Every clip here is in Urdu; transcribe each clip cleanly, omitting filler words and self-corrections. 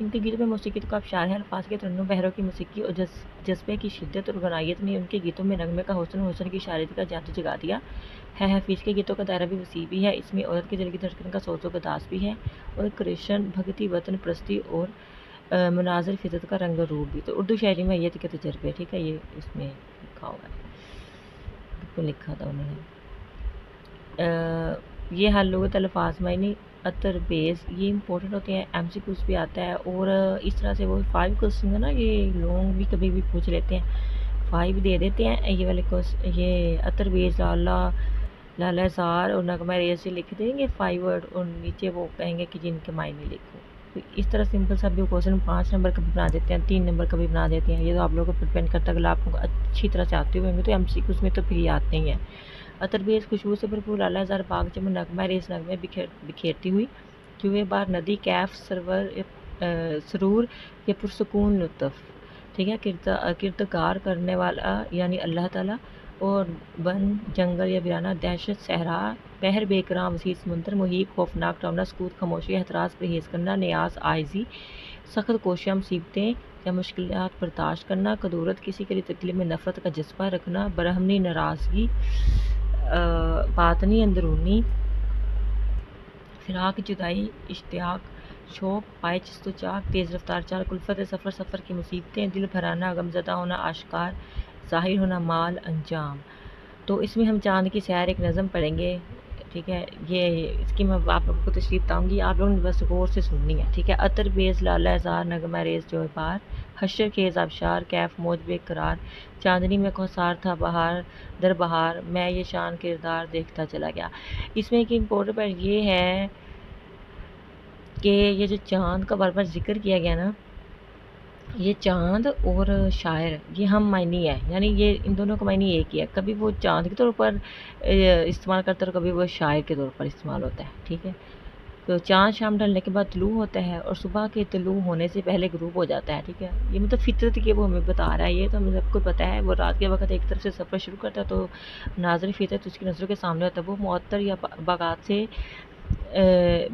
ان کے گیتوں میں موسیقی کا ابشار ہے، الفاظ کے ترنم، بحروں کی موسیقی اور جذبے کی شدت اور غنائیت نے ان کے گیتوں میں نغمے کا حسن کی شاعری کا جادو جگا دیا ہے۔ حفیظ کے گیتوں کا دائرہ بھی وسیع بھی ہے، اس میں عورت کے دل کی دھڑکن کا سوز و گداز بھی ہے، اور کرشن بھکتی، وطن پرستی اور مناظر فطرت کا رنگ و روپ بھی۔ تو اردو شاعری میں میت کے تجربے، ٹھیک ہے، یہ اس میں لکھا ہوا ہے، بالکل لکھا تھا انہوں نے۔ یہ حل لغت الفاظ معنی اتر بیس یہ امپورٹنٹ ہوتے ہیں، ایم سی کیوز بھی آتا ہے، اور اس طرح سے وہ 5 کوسچن ہے نا، یہ لوگ بھی کبھی بھی پوچھ لیتے ہیں، 5 دے دیتے ہیں یہ والے یہ اتر بیس لالا زار اور نغمہ ریز سے لکھ دیں گے 5 ورڈ، اور نیچے وہ کہیں گے کہ جن کے معنی لکھو۔ تو اس طرح سمپل سا بھی کوشچن 5 نمبر کا بھی بنا دیتے ہیں، 3 نمبر کا بھی بنا دیتے ہیں، یہ تو آپ لوگوں کو ڈپینڈ کرتا ہے، اگر آپ کو اچھی طرح سے آتے ہوئے ہوں گے تو ایم سی کیوز میں تو پھر یہ آتے ہی ہیں۔ عطر بیز خوشبو سے بھرپور لالا زار باغ چمن نغمہ ریز نغمے بکھیرتی ہوئی جوئے بار ندی کیف سرور یہ پرسکون لطف، ٹھیک ہے، کردگار کرنے والا یعنی اللہ تعالیٰ، اور بن جنگل یا ویرانہ دہشت صحرا بحر بے کراں وسیع سمندر محیط خوفناک ڈراؤنا سکوت خاموشی احتراز پرہیز کرنا نیاز عاجزی سخت کوشیاں مصیبتیں یا مشکلات برداشت کرنا کدورت کسی کے لیے تکلیف میں نفرت کا جذبہ رکھنا برہمنی ناراضگی باطنی اندرونی فراق جدائی اشتیاق شوق پائے چست و چاق تیز رفتار چال کلفت سفر کی مصیبتیں دل بھرانا غمزدہ ہونا آشکار ظاہر ہونا مال انجام۔ تو اس میں ہم چاند کی سیر ایک نظم پڑھیں گے، ٹھیک ہے، یہ اس کی میں آپ لوگوں کو تشریح بتاؤں گی، آپ لوگوں نے بس غور سے سننی ہے، ٹھیک ہے۔ عطر بیز لالا زار نغمہ ریز جو بار حشر خیز آبشار کیف موج بے قرار چاندنی میں کوثار تھا بہار در بہار میں یہ شان کردار دیکھتا چلا گیا۔ اس میں ایک امپورٹنٹ پوائنٹ یہ ہے کہ یہ جو چاند کا بار بار ذکر کیا گیا نا، یہ چاند اور شاعر یہ ہم معنی ہے، یعنی یہ ان دونوں کا معنی ایک ہی ہے، کبھی وہ چاند کے طور پر استعمال کرتا ہے اور کبھی وہ شاعر کے طور پر استعمال ہوتا ہے، ٹھیک ہے۔ تو چاند شام ڈھلنے کے بعد طلوع ہوتا ہے اور صبح کے طلوع ہونے سے پہلے غروب ہو جاتا ہے، ٹھیک ہے، یہ مطلب فطرت کی وہ ہمیں بتا رہا ہے، یہ تو ہمیں سب کو پتہ ہے، وہ رات کے وقت ایک طرف سے سفر شروع کرتا ہے تو ناظر فطرت اس کی نظروں کے سامنے ہوتا ہے، وہ معطر یا باغات سے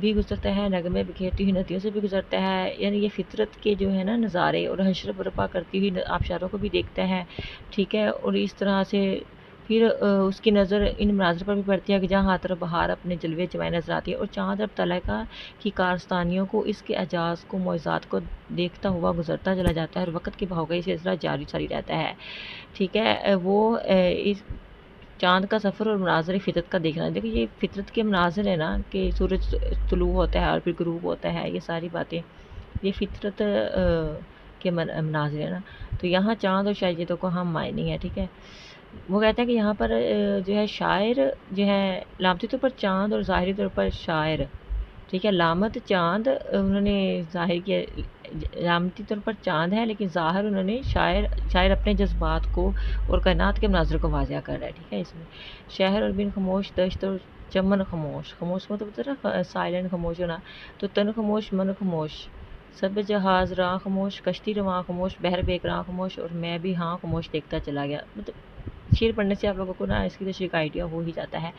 بھی گزرتا ہے، نغمے بکھیرتی ہوئی ندیوں سے بھی گزرتا ہے، یعنی یہ فطرت کے جو ہے نا نظارے اور حشر برپا کرتی ہوئی آبشاروں کو بھی دیکھتا ہے، ٹھیک ہے، اور اس طرح سے پھر اس کی نظر ان مناظر پر بھی پڑتی ہے کہ جہاں ہاتھ بہار اپنے جلوے جمائے نظر آتی ہے اور چاند اب طلعہ کی کارستانیوں کو اس کے اعجاز کو معجزات کو دیکھتا ہوا گزرتا چلا جاتا ہے اور وقت کے بہاؤ کا یہ سلسلہ جاری رہتا ہے، ٹھیک ہے۔ وہ اس چاند کا سفر اور مناظر فطرت کا دیکھنا، دیکھیں یہ فطرت کے مناظر ہے نا کہ سورج طلوع ہوتا ہے اور پھر غروب ہوتا ہے، یہ ساری باتیں یہ فطرت کے مناظر ہے نا، تو یہاں چاند اور شاہجیتوں کو ہم معنی ہے، ٹھیک ہے۔ وہ کہتے ہیں کہ یہاں پر جو ہے شاعر جو ہے لامتی طور پر چاند اور ظاہری طور پر شاعر، ٹھیک ہے، لامت چاند انہوں نے ظاہر کیا، لامتی طور پر چاند ہے لیکن ظاہر انہوں نے شاعر اپنے جذبات کو اور کائنات کے مناظر کو واضح کر رہا ہے، ٹھیک ہے۔ اس میں شہر اور بن خاموش دشت اور چمن خاموش مطلب ہوتا ہے نا سائلنٹ خاموش ہونا، تو تن خاموش من خاموش سب جہاز راں خاموش کشتی رواں خاموش بحر بے کراں خاموش اور میں بھی ہاں خاموش دیکھتا چلا گیا۔ مطلب شعر پڑھنے سے آپ لوگوں کو نا اس کی تشریح کا آئیڈیا ہو ہی جاتا ہے،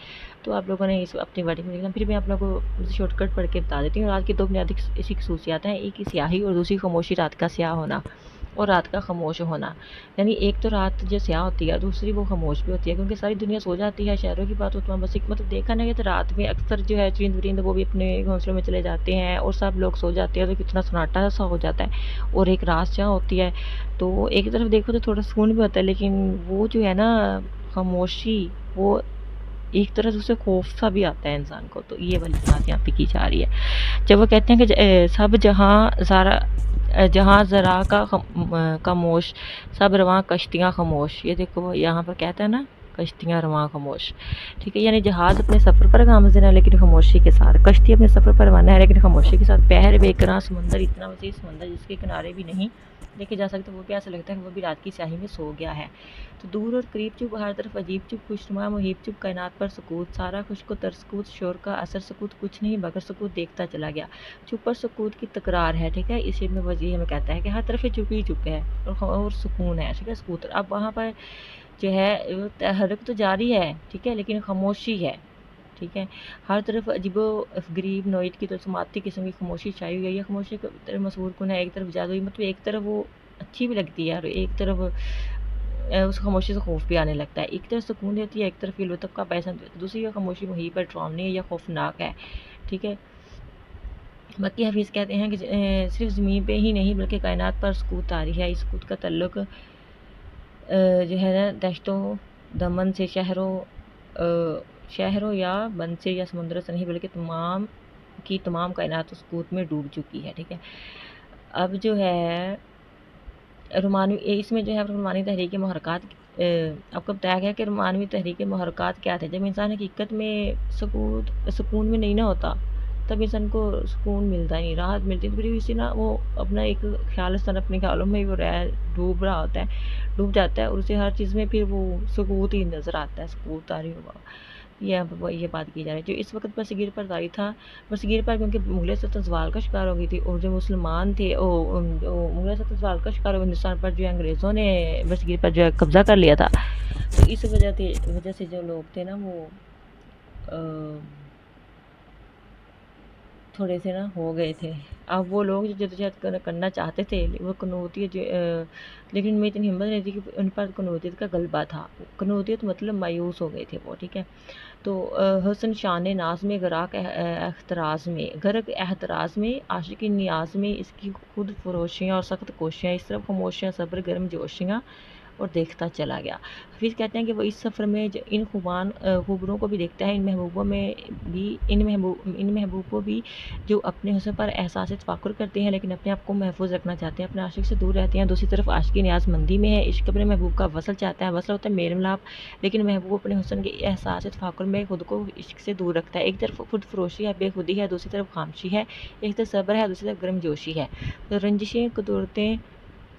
تو آپ لوگوں نے اس اپنی ورڈنگ میں لکھنا، پھر میں آپ لوگوں کو شارٹ کٹ پڑھ کے بتا دیتی ہوں۔ رات کی 2 بنیادی ایسی خصوصیات ہیں، ایک کی سیاہی اور دوسری خاموشی، رات کا سیاہ ہونا اور رات کا خاموش ہونا، یعنی ایک تو رات جو سیاہ ہوتی ہے دوسری وہ خاموش بھی ہوتی ہے کیونکہ ساری دنیا سو جاتی ہے، شہروں کی بات ہوتی ہے، بس ایک مطلب دیکھا نہیں کہ رات میں اکثر جو ہے چرند ورند وہ بھی اپنے گھونسلوں میں چلے جاتے ہیں اور سب لوگ سو جاتے ہیں تو کتنا سناٹا سا ہو جاتا ہے، اور ایک رات سیاہ ہوتی ہے تو ایک طرف دیکھو تو تھوڑا سکون بھی ہوتا ہے، لیکن وہ جو ہے نا خاموشی وہ ایک طرح سے اسے خوف سا بھی آتا ہے انسان کو، تو یہ والی بات یہاں پہ کی جا رہی ہے۔ جب وہ کہتے ہیں کہ سب جہاں ذرا کا خاموش سب رواں کشتیاں خاموش، یہ دیکھو یہاں پر کہتا ہے نا کشتیاں رواں خاموش، ٹھیک ہے، یعنی جہاز اپنے سفر پر گامزن ہے لیکن خاموشی کے ساتھ، کشتی اپنے سفر پر روانہ ہے لیکن خاموشی کے ساتھ، بحر بے کراں سمندر اتنا وسیع سمندر جس کے کنارے بھی نہیں دیکھے جا سکتے، وہ بھی ایسا لگتا ہے کہ وہ بھی رات کی سیاہی میں سو گیا ہے، تو دور اور قریب چپ ہر طرف عجیب چپ خوشنما محیط چپ کائنات پر سکوت سارا خشک و تر سکوت شور کا اثر سکوت کچھ نہیں مگر سکوت دیکھتا چلا گیا، چپ اور سکوت کی تکرار ہے، ٹھیک ہے، اس میں وجہ ہمیں کہتا ہے کہ ہر طرف چپ ہی چپ ہے اور سکون ہے، ٹھیک ہے، سکوت اب وہاں پر جو ہے تحرک تو جاری ہے، ٹھیک ہے، لیکن خاموشی ہے، ٹھیک ہے، ہر طرف عجیب و غریب نوعیت کی طرسماتی قسم کی خاموشی چھائی ہوئی ہے. یہ خاموشی ایک طرف مسحور کن ہے، ایک طرف جادوئی، مطلب ایک طرف وہ اچھی بھی لگتی ہے اور ایک طرف اس خاموشی سے خوف بھی آنے لگتا ہے. ایک طرف سکون دیتی ہے، ایک طرف یہ لطف کا باعث، دوسری یہ خاموشی محیط پر ڈراؤنی ہے یا خوفناک ہے. ٹھیک ہے. مکی حفیظ کہتے ہیں کہ صرف زمین پہ ہی نہیں بلکہ کائنات پر سکوت طاری ہے. اس سکوت کا تعلق جو ہے نا دشتوں دمن سے، شہروں یا بند سے یا سمندروں سے نہیں، بلکہ تمام کائنات سکوت میں ڈوب چکی ہے. ٹھیک ہے. اب جو ہے رومانوی، اس میں جو ہے رومانوی تحریک محرکات، آپ کو بتایا گیا کہ رومانوی تحریک محرکات کیا تھے. جب انسان حقیقت میں سکون میں نہیں نہ ہوتا تب انسان کو سکون ملتا نہیں، راحت ملتی، تو پھر اسی نا وہ اپنا ایک خیالستان اپنے خیالوں میں وہ ڈوب رہا ہوتا ہے، ڈوب جاتا ہے، اور اسے ہر چیز میں پھر وہ سکوت ہی نظر آتا ہے، سکوت طاری ہوا. یہ بات کی جا رہی ہے. جو اس وقت برصغیر پر طاری تھا، برصغیر پر کیونکہ مغلیہ سلطنت زوال کا شکار ہو گئی تھی، اور جو مسلمان تھے مغلیہ سلطنت زوال کا شکار ہو گئے، ہندوستان پر جو ہے انگریزوں نے برصغیر پر جو ہے قبضہ کر لیا تھا. تو اس وجہ سے جو لوگ تھے نا وہ تھوڑے سے نا ہو گئے تھے. اب وہ لوگ جو جدوجہد کرنا چاہتے تھے وہ قنوطیت، لیکن ان میں اتنی ہمت نہیں تھی کہ ان پر قنوطیت کا غلبہ تھا. قنوطیت مطلب مایوس ہو گئے تھے وہ. ٹھیک ہے. تو حسن شان ناز میں غرق احتراز میں عاشق نیاز میں، اس کی خود فروشیاں اور سخت کوشیاں، اس طرف خاموشیاں، صبر، گرم جوشیاں، اور دیکھتا چلا گیا. حفیظ کہتے ہیں کہ وہ اس سفر میں ان خوبروں کو بھی دیکھتا ہے، ان محبوبوں بھی جو اپنے حسن پر احساس فخر کرتے ہیں لیکن اپنے آپ کو محفوظ رکھنا چاہتے ہیں، اپنے عاشق سے دور رہتے ہیں. دوسری طرف عاشق نیاز مندی میں ہے، عشق اپنے محبوب کا وصل چاہتا ہے، وصل ہوتا ہے میل ملاپ، لیکن محبوب اپنے حسن کے احساس فخر میں خود کو عشق سے دور رکھتا ہے. ایک طرف خود فروشی ہے، بے خودی ہے، دوسری طرف خاموشی ہے، ایک طرف صبر ہے، دوسری طرف گرم جوشی ہے. رنجشیں، قدرتیں،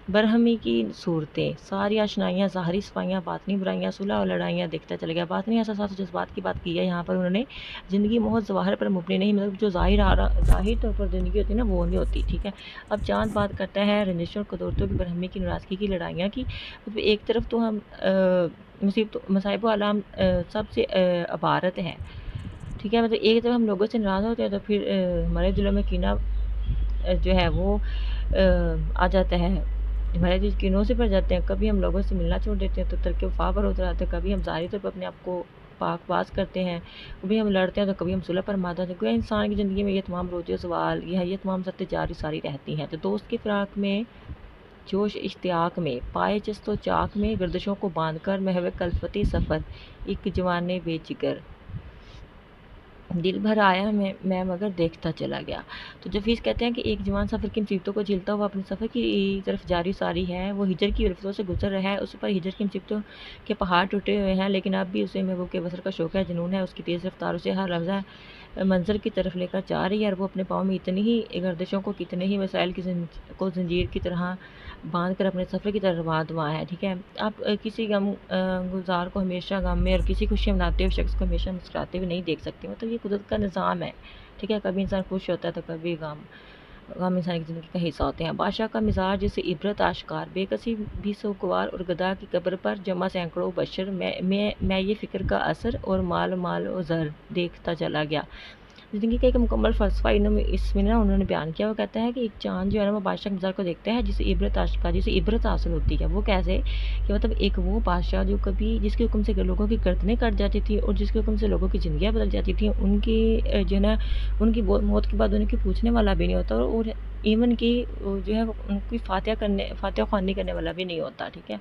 برہمی کی صورتیں، ساری آشنائیاں، ظاہری صفائیاں، باطنی برائیاں، صلح اور لڑائیاں، دیکھتا چلے گیا. باطنی احساسات و جذبات کی بات کی ہے یہاں پر انہوں نے. زندگی محض ظواہر پر مبنی نہیں، مطلب جو ظاہر طور پر زندگی ہوتی ہے نا وہ نہیں ہوتی. ٹھیک ہے. اب چاند بات کرتا ہے رنجشوں اور قدرتوں کی، برہمی کی، ناراضگی کی، لڑائیاں کی. مطلب ایک طرف تو ہم مصائب و آلام سب سے عبارت ہے. ٹھیک ہے. مطلب ایک طرف ہم لوگوں سے ناراض ہوتے ہیں تو پھر ہمارے دلوں میں کینہ جو ہے وہ آ جاتا ہے، ہمارے دل کینوں سے بھر جاتے ہیں. کبھی ہم لوگوں سے ملنا چھوڑ دیتے ہیں تو ترک وفا پر اتر آتے ہیں. کبھی ہم ظاہری طور پر اپنے آپ کو پاک باز کرتے ہیں، کبھی ہم لڑتے ہیں تو کبھی ہم صلح پر مادہ ہیں. کوئی انسان کی زندگی میں یہ تمام روزی و زوال، یہ تمام ضرورتیں جاری ساری رہتی ہیں. تو دوست کی فراق میں، جوش اشتیاق میں، پائے چست و چاک میں، گردشوں کو باندھ کر محو کلفتی سفر، ایک جوانے بے جگر، دل بھر آیا میں مگر دیکھتا چلا گیا. تو جفیس کہتے ہیں کہ ایک جوان سفر کی مصیبتوں کو جھیلتا ہوا اپنے سفر کی طرف جاری ساری ہے. وہ ہجر کی الفتوں سے گزر رہا ہے، اس پر ہجر کی مصیبتوں کے پہاڑ ٹوٹے ہوئے ہیں، لیکن اب بھی اسے محبوب کے وصل کا شوق ہے، جنون ہے. اس کی تیز رفتار اسے ہر لحظہ منظر کی طرف لے کر جا رہی ہے، اور وہ اپنے پاؤں میں اتنی ہی گردشوں کو، کتنے ہی وسائل کو زنجیر کی طرح باندھ کر اپنے سفر کی طرف رواں ہے. ٹھیک ہے. آپ کسی غم گزار کو ہمیشہ غم میں اور کسی خوشی مناتے ہوئے شخص کو ہمیشہ مسکراتے ہوئے نہیں دیکھ سکتے. مطلب یہ قدرت کا نظام ہے. ٹھیک ہے. کبھی انسان خوش ہوتا ہے تو کبھی غم انسان کی زندگی کا حصہ ہوتے ہیں. بادشاہ کا مزاج جیسے عبرت آشکار، بے کسی بھی سوگوار، اور گدا کی قبر پر جمع سینکڑوں بشر، میں یہ فکر کا اثر، اور مال و زر، دیکھتا چلا گیا. زندگی کا ایک مکمل فلسفہ اس میں نا انہوں نے بیان کیا. وہ کہتا ہے کہ ایک چاند جو ہے نا وہ بادشاہ کے مزار کو دیکھتا ہے جسے عبرت حاصل ہوتی ہے. وہ کیسے کہ مطلب ایک وہ بادشاہ جو کبھی جس کے حکم سے لوگوں کی گردنیں کٹ جاتی تھی اور جس کے حکم سے لوگوں کی زندگیاں بدل جاتی تھیں، ان کی جو ہے نا ان کی موت کے بعد انہیں پوچھنے والا بھی نہیں ہوتا، اور ایون کی جو ہے ان کی فاتحہ خوانی کرنے والا بھی نہیں ہوتا. ٹھیک ہے.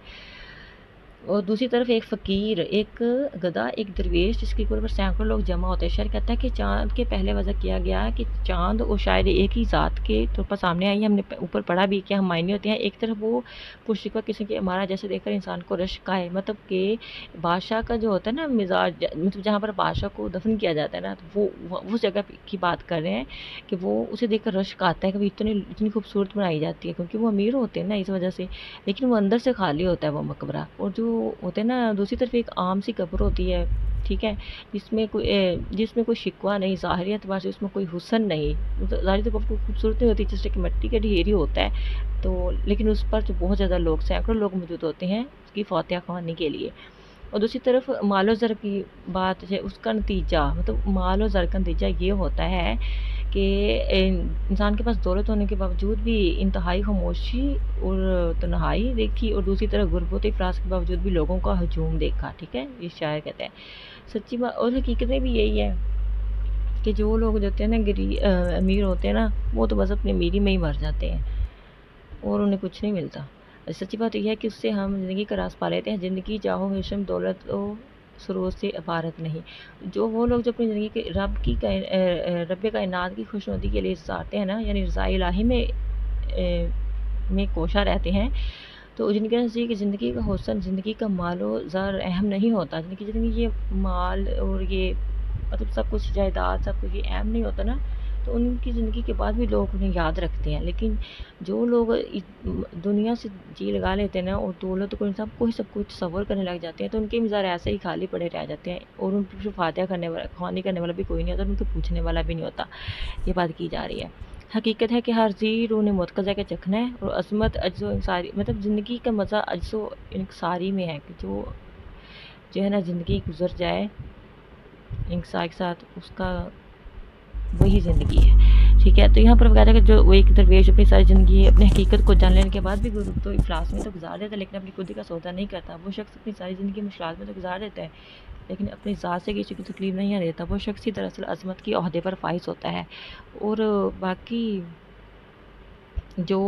اور دوسری طرف ایک فقیر، ایک گدا، ایک درویش جس کی قبر پر سینکڑوں لوگ جمع ہوتے ہیں. شاعر کہتا ہے کہ چاند کے پہلے وضع کیا گیا ہے کہ چاند اور شاعر ایک ہی ذات کے طور پر سامنے آئی. ہم نے اوپر پڑھا بھی کہ ہم معنی ہوتے ہیں. ایک طرف وہ پرشکوہ قسم کی عمارت جیسے دیکھ کر انسان کو رشک آئے، مطلب کہ بادشاہ کا جو ہوتا ہے نا مزاج، مطلب جہاں پر بادشاہ کو دفن کیا جاتا ہے نا، وہ اس جگہ کی بات کر رہے ہیں کہ وہ اسے دیکھ کر رشک آتا ہے کہ اتنی خوبصورت بنائی جاتی ہے، کیونکہ وہ امیر ہوتے ہیں نا اس وجہ سے، لیکن وہ اندر سے خالی ہوتا ہے وہ مقبرہ. اور جو ہوتے ہیں نا دوسری طرف ایک عام سی قبر ہوتی ہے. ٹھیک ہے. جس میں کوئی شکوہ نہیں، ظاہری اعتبار سے اس میں کوئی حسن نہیں، ظاہری طور پر خوبصورت نہیں ہوتی، جس سے کہ مٹی کا ڈھیر ہی ہوتا ہے. تو لیکن اس پر جو بہت زیادہ لوگ، سینکڑوں لوگ موجود ہوتے ہیں اس کی فاتحہ خوانی کے لیے. اور دوسری طرف مال و زر کی بات ہے، اس کا نتیجہ مطلب مال و زر کا نتیجہ یہ ہوتا ہے کہ انسان کے پاس دولت ہونے کے باوجود بھی انتہائی خاموشی اور تنہائی دیکھی، اور دوسری طرف غربت و افلاس کے باوجود بھی لوگوں کا ہجوم دیکھا. ٹھیک ہے، یہ شاعر کہتے ہیں. سچی بات اور حقیقت میں بھی یہی ہے کہ جو لوگ جو ہوتے ہیں نا امیر ہوتے ہیں نا، وہ تو بس اپنی امیری میں ہی مر جاتے ہیں اور انہیں کچھ نہیں ملتا. سچی بات یہ ہے کہ اس سے ہم زندگی کا راز پا لیتے ہیں. زندگی چاہو ہشم دولت و سرور سے عبارت نہیں. جو وہ لوگ جو اپنی زندگی کے رب کائنات کی خوشنودی کے لیے سارتے ہیں نا، یعنی رضا الہی میں کوشاں رہتے ہیں، تو جن کے نزدیک زندگی کا حسن زندگی کا مال و زر اہم نہیں ہوتا. زندگی یہ مال اور یہ مطلب سب کچھ جائیداد سب کچھ یہ اہم نہیں ہوتا نا، تو ان کی زندگی کے بعد بھی لوگ انہیں یاد رکھتے ہیں. لیکن جو لوگ دنیا سے جی لگا لیتے ہیں نا اور دولت کو سب کچھ تصور کرنے لگ جاتے ہیں، تو ان کے مزار ایسے ہی خالی پڑے رہ جاتے ہیں اور ان پر فاتحہ خوانی کرنے والا بھی کوئی نہیں ہوتا اور ان کو پوچھنے والا بھی نہیں ہوتا. یہ بات کی جا رہی ہے. حقیقت ہے کہ ہر زیر روح نے متقضا کے چکھنا ہے، اور عظمت عجز و انکساری مطلب زندگی کا مزہ عجز و انکساری میں ہے، کہ جو ہے نا زندگی گزر جائے انکسار کے ساتھ، اس کا وہی زندگی ہے. ٹھیک ہے، تو یہاں پر کہتا ہے کہ جو وہ ایک درویش اپنی ساری زندگی اپنی حقیقت کو جان لینے کے بعد بھی غربت و افلاس میں تو گزار دیتا ہے، لیکن اپنی خودی کا سودا نہیں کرتا. وہ شخص اپنی ساری زندگی مشکلات میں تو گزار دیتا ہے، لیکن اپنی ذات سے کسی کو تکلیف نہیں دیتا. وہ شخص ہی دراصل عظمت کی عہدے پر فائز ہوتا ہے. اور باقی جو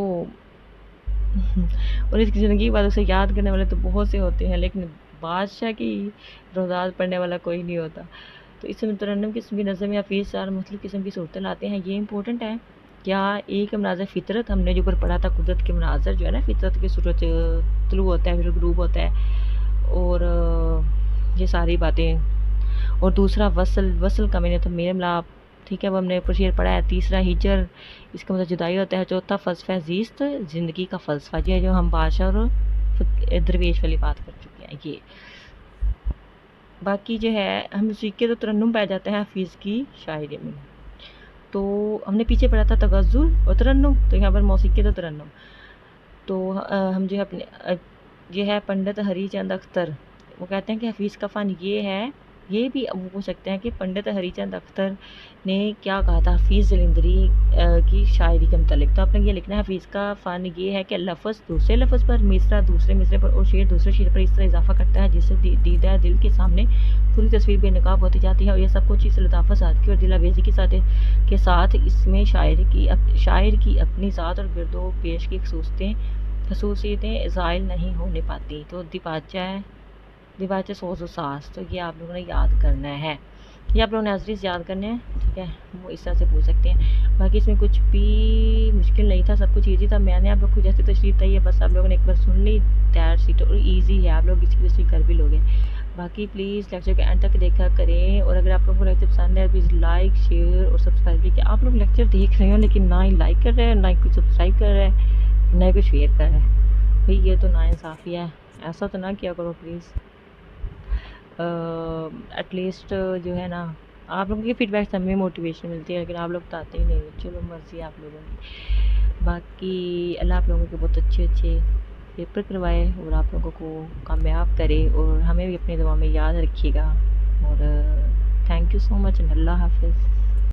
اور اس کی زندگی کے بعد اسے یاد کرنے والے تو بہت سے ہوتے ہیں، لیکن بادشاہ کی روزات پڑھنے والا کوئی نہیں ہوتا. تو اس میں ترنم قسم کی نظم یا فیس چار مختلف قسم کی صورتیں لاتے ہیں. یہ امپورٹنٹ ہے. کیا ایک مناظر فطرت ہم نے جو اوپر پڑھا تھا، قدرت کے مناظر جو ہے نا، فطرت کی صورت طلوع ہوتا ہے پھر غروب ہوتا ہے، اور یہ ساری باتیں. اور دوسرا وصل کا میں نے تو میرے ملاپ. ٹھیک ہے، وہ ہم نے اوپر شعر پڑھا ہے. تیسرا ہجر، اس کا مطلب جدائی ہوتا ہے. چوتھا فلسفہ زیست، زندگی کا فلسفہ، یہ جو ہم بادشاہ اور درویش والی بات کر چکے ہیں. یہ باقی جو ہے ہم موسیقی تو ترنم پایا جاتا ہے حفیظ کی شاعری میں. تو ہم نے پیچھے پڑھا تھا تغزل اور ترنم، تو یہاں پر موسیقی تو ترنم. تو ہم جو ہے اپنے یہ ہے پنڈت ہری چند اختر، وہ کہتے ہیں کہ حفیظ کا فن یہ ہے. یہ بھی وہ پوچھ سکتے ہیں کہ پنڈت ہری چند اختر نے کیا کہا تھا حفیظ جلندری کی شاعری کے متعلق. تو آپ نے یہ لکھنا ہے حفیظ کا فن یہ ہے کہ لفظ دوسرے لفظ پر، مصرع دوسرے مصرے پر اور شعر دوسرے شعر پر اس طرح اضافہ کرتا ہے جس سے دیدہ دل کے سامنے پوری تصویر بے نقاب ہوتی جاتی ہے. اور یہ سب کچھ اس لطافت سادگی اور دل آویزی کے ساتھ اس میں شاعر کی اپنی ذات اور گرد و پیش کی خصوصیتیں زائل نہیں ہونے پاتی. تو دیباچہ سوز و ساز، تو یہ آپ لوگوں نے یاد کرنا ہے. یہ آپ لوگوں نے ناظرین یاد کرنے ہیں. ٹھیک ہے، وہ اس طرح سے پوچھ سکتے ہیں. باقی اس میں کچھ بھی مشکل نہیں تھا، سب کچھ ایزی تھا. میں نے آپ لوگ کو جیسے تشریح دی ہے، بس آپ لوگوں نے ایک بار سن لی، دیٹس اٹ. اور ایزی ہے، آپ لوگ اس کی تشریح کر بھی لوگے. باقی پلیز لیکچر کے اینڈ تک دیکھا کریں، اور اگر آپ لوگوں کو لیکچر پسند ہے پلیز لائک شیئر اور سبسکرائب بھی. کہ آپ لوگ لیکچر دیکھ رہے ہو لیکن نہ ہی لائک کر رہے ہیں، نہ ہی کچھ سبسکرائب کر رہے ہیں، نہ ہی کچھ شیئر کر رہے ہیں. بھئی یہ تو ناانصافی ہے، ایسا تو نہ کیا کرو پلیز. ایٹ لیسٹ جو ہے نا، آپ لوگوں کی فیڈ بیک سے ہمیں موٹیویشن ملتی ہے، لیکن آپ لوگ بتاتے ہی نہیں. چلو مرضی ہے آپ لوگوں کی. باقی اللہ آپ لوگوں کے بہت اچھے پیپر کروائے اور آپ لوگوں کو کامیاب کرے، اور ہمیں بھی اپنی دعا میں یاد رکھیے گا. اور تھینک یو سو مچ. اللہ حافظ.